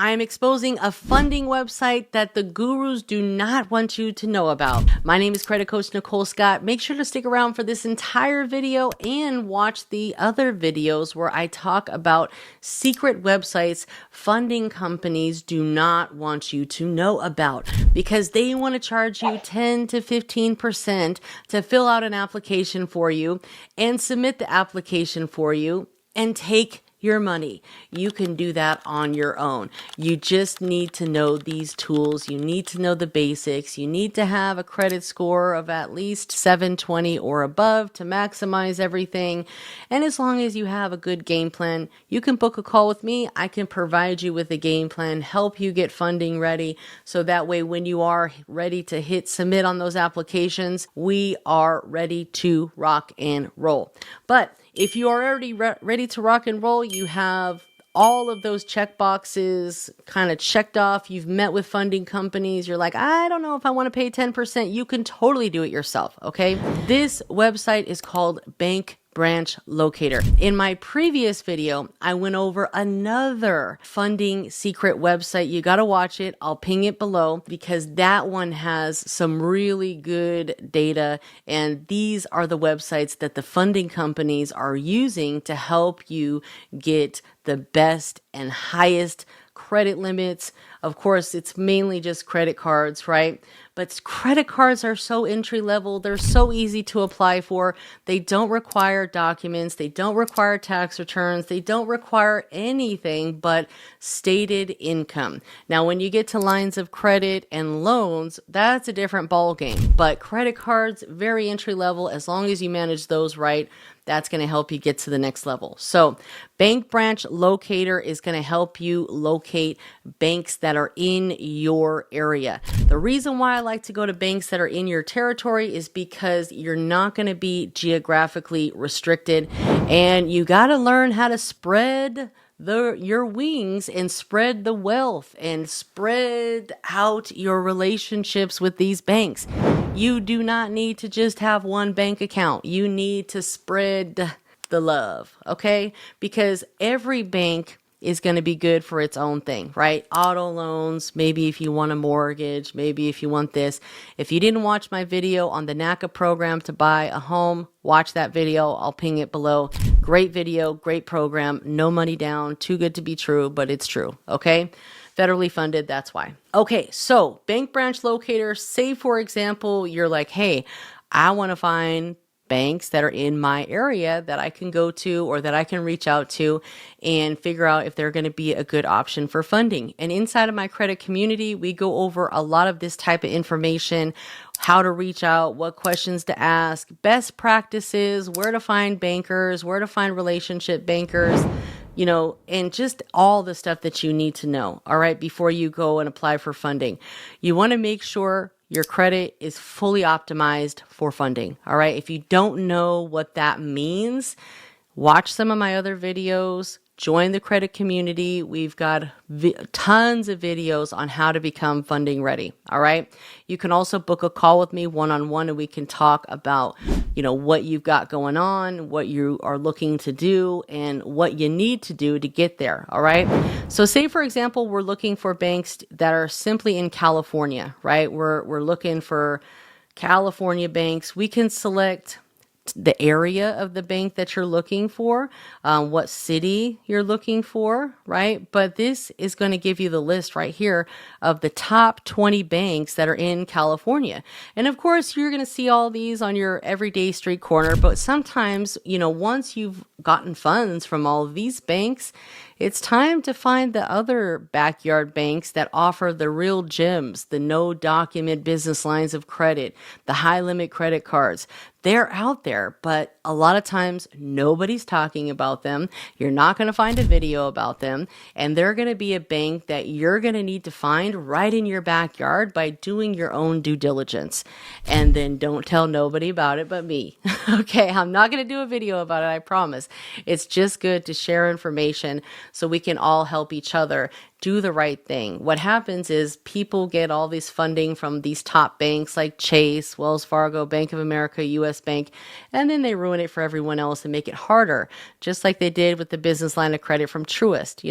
I'm exposing a funding website that the gurus do not want you to know about. My name is credit coach Nicole Scott. Make sure to stick around for this entire video and watch the other videos where I talk about secret websites funding companies do not want you to know about because they want to charge you 10 to 15% to fill out an application for you and submit the application for you and take your money. You can do that on your own. You just need to know these tools. You need to know the basics. You need to have a credit score of at least 720 or above to maximize everything. And as long as you have a good game plan, you can book a call with me. I can provide you with a game plan, help you get funding ready. So that way, when you are ready to hit submit on those applications, we are ready to rock and roll. But if you are already ready to rock and roll, you have all of those check boxes kind of checked off. You've met with funding companies. You're like, I don't know if I want to pay 10%. You can totally do it yourself, okay? This website is called Bank Branch Locator. In my previous video, I went over another funding secret website. You got to watch it. I'll ping it below because that one has some really good data. And these are the websites that the funding companies are using to help you get the best and highest credit limits. Of course, it's mainly just credit cards, right? But credit cards are so entry level. They're so easy to apply for. They don't require documents. They don't require tax returns. They don't require anything but stated income. Now, when you get to lines of credit and loans, that's a different ball game. But credit cards, very entry level. As long as you manage those right, that's going to help you get to the next level. So Bank Branch Locator is going to help you locate banks that are in your area. The reason why I like to go to banks that are in your territory is because you're not going to be geographically restricted, and you got to learn how to spread your wings and spread the wealth and spread out your relationships with these banks. You do not need to just have one bank account. You need to spread the love, okay? Because every bank is going to be good for its own thing, right? Auto loans, maybe if you want a mortgage, maybe if you want this. If you didn't watch my video on the NACA program to buy a home, watch that video. I'll ping it below. Great video, great program, no money down, too good to be true, but it's true, okay? Federally funded, that's why. Okay, so Bank Branch Locator, say for example, you're like, hey, I want to find banks that are in my area that I can go to or that I can reach out to and figure out if they're going to be a good option for funding. And inside of my credit community, we go over a lot of this type of information, how to reach out, what questions to ask, best practices, where to find bankers, where to find relationship bankers, you know, and just all the stuff that you need to know, all right, before you go and apply for funding. You want to make sure your credit is fully optimized for funding, all right? If you don't know what that means, watch some of my other videos, join the credit community. We've got tons of videos on how to become funding ready, all right? You can also book a call with me one-on-one and we can talk about, you know, what you've got going on, what you are looking to do, and what you need to do to get there, all right? So say, for example, we're looking for banks that are simply in California, right? We're looking for California banks. We can select the area of the bank that you're looking for, what city you're looking for, right? But this is going to give you the list right here of the top 20 banks that are in California. And of course, you're going to see all these on your everyday street corner, but sometimes, you know, once you've gotten funds from all of these banks, it's time to find the other backyard banks that offer the real gems, the no document business lines of credit, the high limit credit cards. They're out there, but a lot of times nobody's talking about them. You're not going to find a video about them, and they're going to be a bank that you're going to need to find right in your backyard by doing your own due diligence. And then don't tell nobody about it but me. Okay, I'm not going to do a video about it, I promise. It's just good to share information so we can all help each other do the right thing. What happens is people get all this funding from these top banks like Chase, Wells Fargo, Bank of America, US Bank, and then they ruin it for everyone else and make it harder, just like they did with the business line of credit from Truist,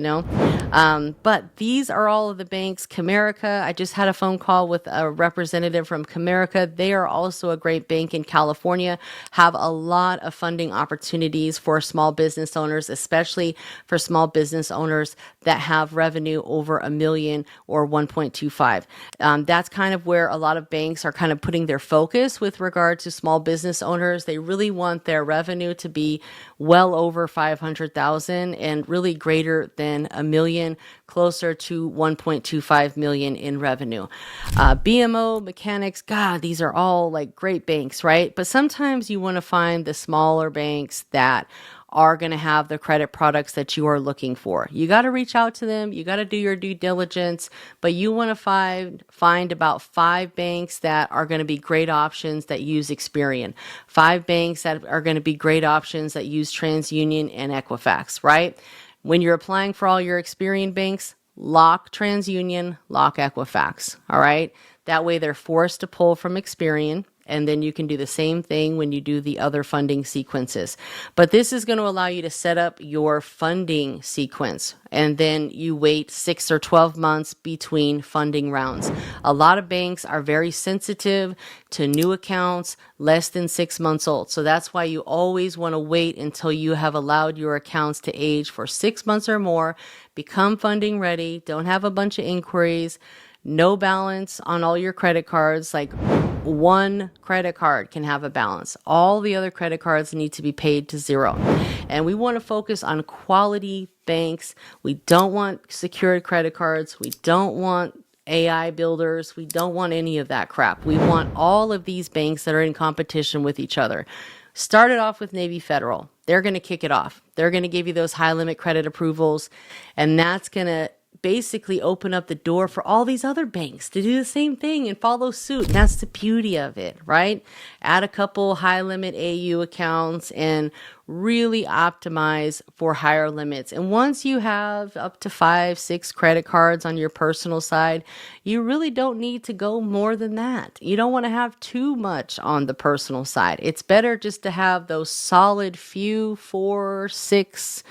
But these are all of the banks. Comerica, I just had a phone call with a representative from Comerica. They are also a great bank in California, have a lot of funding opportunities for small business owners, especially for small business owners that have revenue over $1 million or 1.25. That's kind of where a lot of banks are kind of putting their focus with regard to small business owners. They really want their revenue to be well over 500,000 and really greater than $1 million, closer to 1.25 million in revenue. BMO, Mechanics, God, these are all like great banks, right? But sometimes you want to find the smaller banks that are going to have the credit products that you are looking for. You got to reach out to them. You got to do your due diligence, but you want to find about 5 banks that are going to be great options that use Experian, 5 banks that are going to be great options that use TransUnion and Equifax, right? When you're applying for all your Experian banks, lock TransUnion, lock Equifax, all right? That way they're forced to pull from Experian. And then you can do the same thing when you do the other funding sequences. But this is going to allow you to set up your funding sequence. And then you wait 6 or 12 months between funding rounds. A lot of banks are very sensitive to new accounts less than 6 months old. So that's why you always want to wait until you have allowed your accounts to age for 6 months or more, become funding ready, don't have a bunch of inquiries, no balance on all your credit cards. Like one credit card can have a balance. All the other credit cards need to be paid to zero. And we want to focus on quality banks. We don't want secured credit cards. We don't want AI builders. We don't want any of that crap. We want all of these banks that are in competition with each other. Started off with Navy Federal. They're going to kick it off. They're going to give you those high limit credit approvals, and that's going to basically open up the door for all these other banks to do the same thing and follow suit. And that's the beauty of it, right? Add a couple high limit AU accounts and really optimize for higher limits. And once you have up to 5, 6 credit cards on your personal side, you really don't need to go more than that. You don't want to have too much on the personal side. It's better just to have those solid few, 4, 6,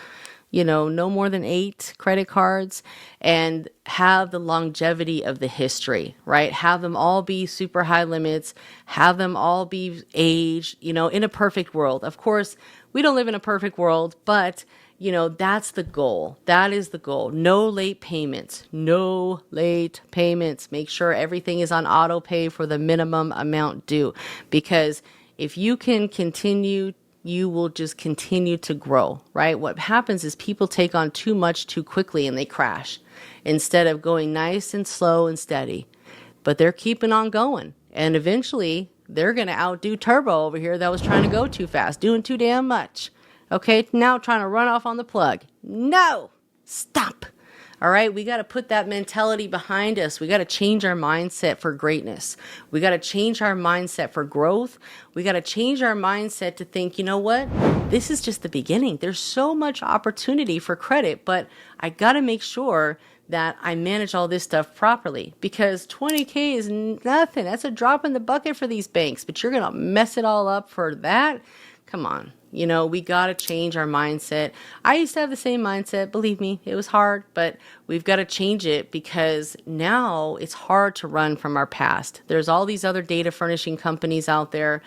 no more than 8 credit cards, and have the longevity of the history, right? Have them all be super high limits, have them all be aged, in a perfect world. Of course, we don't live in a perfect world, but that's the goal. That is the goal. No late payments. No late payments. Make sure everything is on auto pay for the minimum amount due, because if you can continue, you will just continue to grow, right? What happens is people take on too much too quickly and they crash instead of going nice and slow and steady. But they're keeping on going. And eventually they're going to outdo Turbo over here that was trying to go too fast, doing too damn much. Okay, now trying to run off on the plug. No, stop. All right, we got to put that mentality behind us. We got to change our mindset for greatness. We got to change our mindset for growth. We got to change our mindset to think, you know what? This is just the beginning. There's so much opportunity for credit, but I got to make sure that I manage all this stuff properly, because 20K is nothing. That's a drop in the bucket for these banks, but you're going to mess it all up for that? Come on. We got to change our mindset. I used to have the same mindset. Believe me, it was hard, but we've got to change it, because now it's hard to run from our past. There's all these other data furnishing companies out there.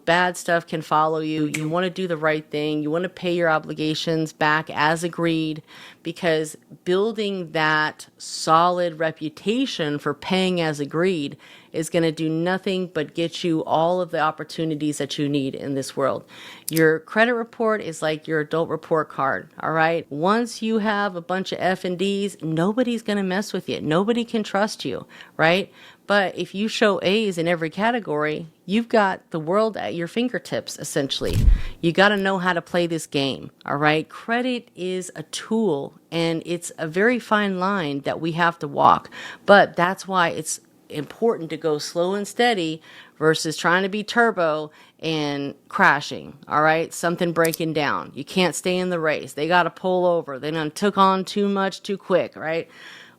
Bad stuff can follow you. You want to do the right thing. You want to pay your obligations back as agreed, because building that solid reputation for paying as agreed is going to do nothing but get you all of the opportunities that you need in this world. Your credit report is like your adult report card, all right? Once you have a bunch of F and Ds, nobody's going to mess with you. Nobody can trust you, right? But if you show A's in every category, you've got the world at your fingertips, essentially. You got to know how to play this game, all right? Credit is a tool, and it's a very fine line that we have to walk. But that's why it's important to go slow and steady versus trying to be turbo and crashing, all right? Something breaking down. You can't stay in the race. They got to pull over. They done took on too much too quick, right?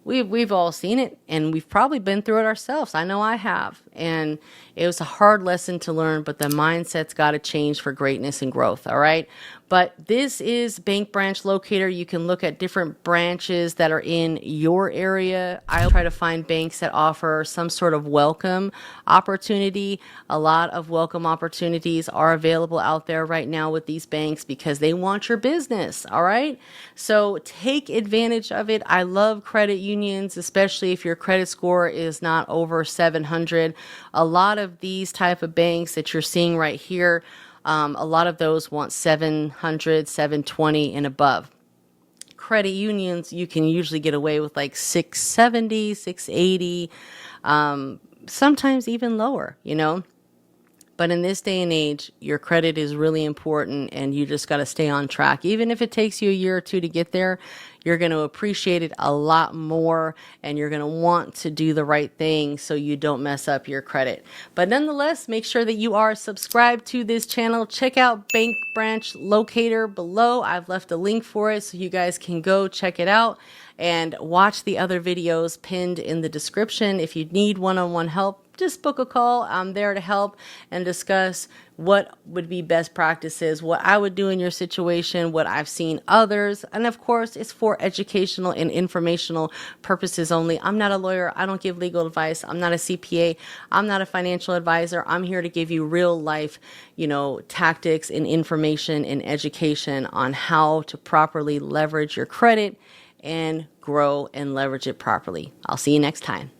We've all seen it, and we've probably been through it ourselves. I know I have. And it was a hard lesson to learn, but the mindset's got to change for greatness and growth, all right? But this is Bank Branch Locator. You can look at different branches that are in your area. I try to find banks that offer some sort of welcome opportunity. A lot of welcome opportunities are available out there right now with these banks because they want your business, all right? So take advantage of it. I love credit unions, especially if your credit score is not over 700. A lot of these type of banks that you're seeing right here, a lot of those want 700, 720 and above. Credit unions, you can usually get away with like 670, 680, sometimes even lower, you know. But in this day and age, your credit is really important and you just got to stay on track. Even if it takes you a year or two to get there, you're going to appreciate it a lot more and you're going to want to do the right thing so you don't mess up your credit. But nonetheless, make sure that you are subscribed to this channel. Check out Bank Branch Locator below. I've left a link for it so you guys can go check it out and watch the other videos pinned in the description. If you need one-on-one help, just book a call. I'm there to help and discuss what would be best practices, what I would do in your situation, what I've seen others. And of course, it's for educational and informational purposes only. I'm not a lawyer. I don't give legal advice. I'm not a CPA. I'm not a financial advisor. I'm here to give you real life, you know, tactics and information and education on how to properly leverage your credit and grow and leverage it properly. I'll see you next time.